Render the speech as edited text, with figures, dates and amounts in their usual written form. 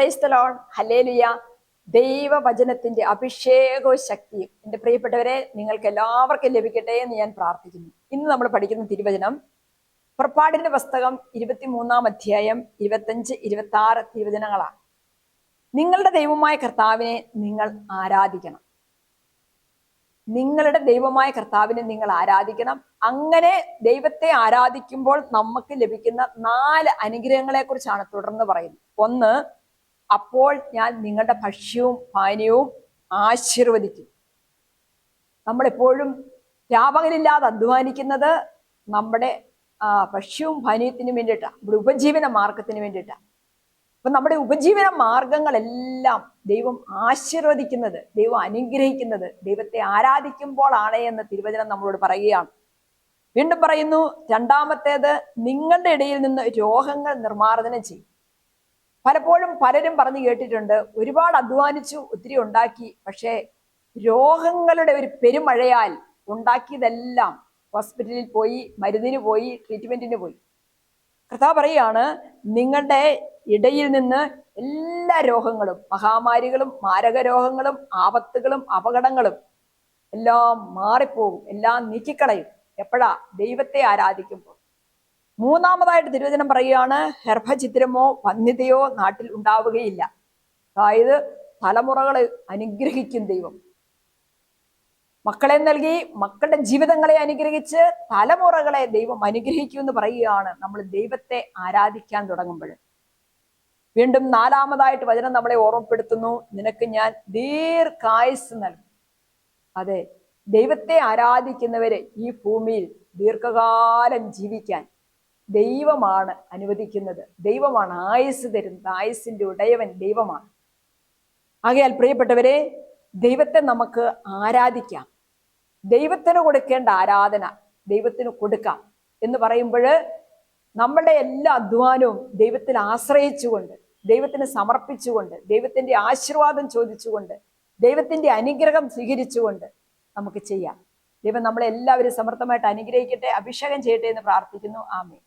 Praise the Lord, hallelujah. ദൈവവചനത്തിന്റെ അഭിഷേകവും ശക്തിയും എൻ്റെ പ്രിയപ്പെട്ടവരെ നിങ്ങൾക്ക് എല്ലാവർക്കും ലഭിക്കട്ടെ എന്ന് ഞാൻ പ്രാർത്ഥിക്കുന്നു. ഇന്ന് നമ്മൾ പഠിക്കുന്ന തിരുവചനം പുറപ്പാടിന്റെ പുസ്തകം 23-ാം അധ്യായം 25, 26 തിരുവചനങ്ങളാണ്. നിങ്ങളുടെ ദൈവമായ കർത്താവിനെ നിങ്ങൾ ആരാധിക്കണം. നിങ്ങളുടെ ദൈവമായ കർത്താവിനെ നിങ്ങൾ ആരാധിക്കണം. അങ്ങനെ ദൈവത്തെ ആരാധിക്കുമ്പോൾ നമുക്ക് ലഭിക്കുന്ന 4 അനുഗ്രഹങ്ങളെ കുറിച്ചാണ് തുടർന്ന് പറയുന്നത്. ഒന്ന്, അപ്പോൾ ഞാൻ നിങ്ങളുടെ ഭക്ഷ്യവും പാനീയവും ആശീർവദിക്കും. നമ്മളെപ്പോഴും രാപകലില്ലാതെ അധ്വാനിക്കുന്നത് നമ്മുടെ ഭക്ഷ്യവും പാനീയത്തിനും വേണ്ടിയിട്ടാണ്, നമ്മുടെ ഉപജീവന മാർഗത്തിന് വേണ്ടിയിട്ടാണ്. അപ്പൊ നമ്മുടെ ഉപജീവന മാർഗങ്ങളെല്ലാം ദൈവം ആശീർവദിക്കുന്നത്, ദൈവം അനുഗ്രഹിക്കുന്നത് ദൈവത്തെ ആരാധിക്കുമ്പോഴാണ് എന്ന് തിരുവചനം നമ്മളോട് പറയുകയാണ്. വീണ്ടും പറയുന്നു, രണ്ടാമത്തേത്, നിങ്ങളുടെ ഇടയിൽ നിന്ന് രോഗങ്ങൾ നിർമ്മാർജ്ജനം ചെയ്യും. പലപ്പോഴും പലരും പറഞ്ഞു കേട്ടിട്ടുണ്ട്, ഒരുപാട് അധ്വാനിച്ചു, ഒത്തിരി ഉണ്ടാക്കി, പക്ഷേ രോഗങ്ങളുടെ ഒരു പെരുമഴയാൽ ഉണ്ടാക്കിയതെല്ലാം ഹോസ്പിറ്റലിൽ പോയി, മരുന്നിന് പോയി, ട്രീറ്റ്മെന്റിന് പോയി. കർത്താവ് പറയുകയാണ്, നിങ്ങളുടെ ഇടയിൽ നിന്ന് എല്ലാ രോഗങ്ങളും, മഹാമാരികളും മാരക രോഗങ്ങളും ആപത്തുകളും അപകടങ്ങളും എല്ലാം മാറിപ്പോകും, എല്ലാം നീക്കിക്കളയും. എപ്പോഴാ? ദൈവത്തെ ആരാധിക്കുമ്പോൾ. മൂന്നാമതായിട്ട് തിരുവചനം പറയുകയാണ്, ഗർഭഛിദ്രമോ വന്ധ്യതയോ നാട്ടിൽ ഉണ്ടാവുകയില്ല. അതായത് തലമുറകളെ അനുഗ്രഹിക്കും ദൈവം. മക്കളെ നൽകി മക്കളുടെ ജീവിതങ്ങളെ അനുഗ്രഹിച്ച് തലമുറകളെ ദൈവം അനുഗ്രഹിക്കും എന്ന് പറയുകയാണ് നമ്മൾ ദൈവത്തെ ആരാധിക്കാൻ തുടങ്ങുമ്പോൾ. വീണ്ടും നാലാമതായിട്ട് വചനം നമ്മളെ ഓർമ്മപ്പെടുത്തുന്നു, നിനക്ക് ഞാൻ ദീർഘായുസ് നൽകും. അതെ, ദൈവത്തെ ആരാധിക്കുന്നവരെ ഈ ഭൂമിയിൽ ദീർഘകാലം ജീവിക്കാൻ ദൈവമാണ് അനുവദിക്കുന്നത്. ദൈവമാണ് ആയുസ് തരുന്നത്. ആയുസിന്റെ ഉടയവൻ ദൈവമാണ്. ആകയാൽ പ്രിയപ്പെട്ടവരെ, ദൈവത്തെ നമുക്ക് ആരാധിക്കാം. ദൈവത്തിന് കൊടുക്കേണ്ട ആരാധന ദൈവത്തിന് കൊടുക്കാം എന്ന് പറയുമ്പോൾ നമ്മുടെ എല്ലാ അധ്വാനവും ദൈവത്തിൽ ആശ്രയിച്ചുകൊണ്ട്, ദൈവത്തിന് സമർപ്പിച്ചുകൊണ്ട്, ദൈവത്തിന്റെ ആശീർവാദം ചോദിച്ചുകൊണ്ട്, ദൈവത്തിന്റെ അനുഗ്രഹം സ്വീകരിച്ചുകൊണ്ട് നമുക്ക് ചെയ്യാം. ദൈവം നമ്മളെ എല്ലാവരും സമർത്ഥമായിട്ട് അനുഗ്രഹിക്കട്ടെ, അഭിഷേകം ചെയ്യട്ടെ എന്ന് പ്രാർത്ഥിക്കുന്നു. ആമേൻ.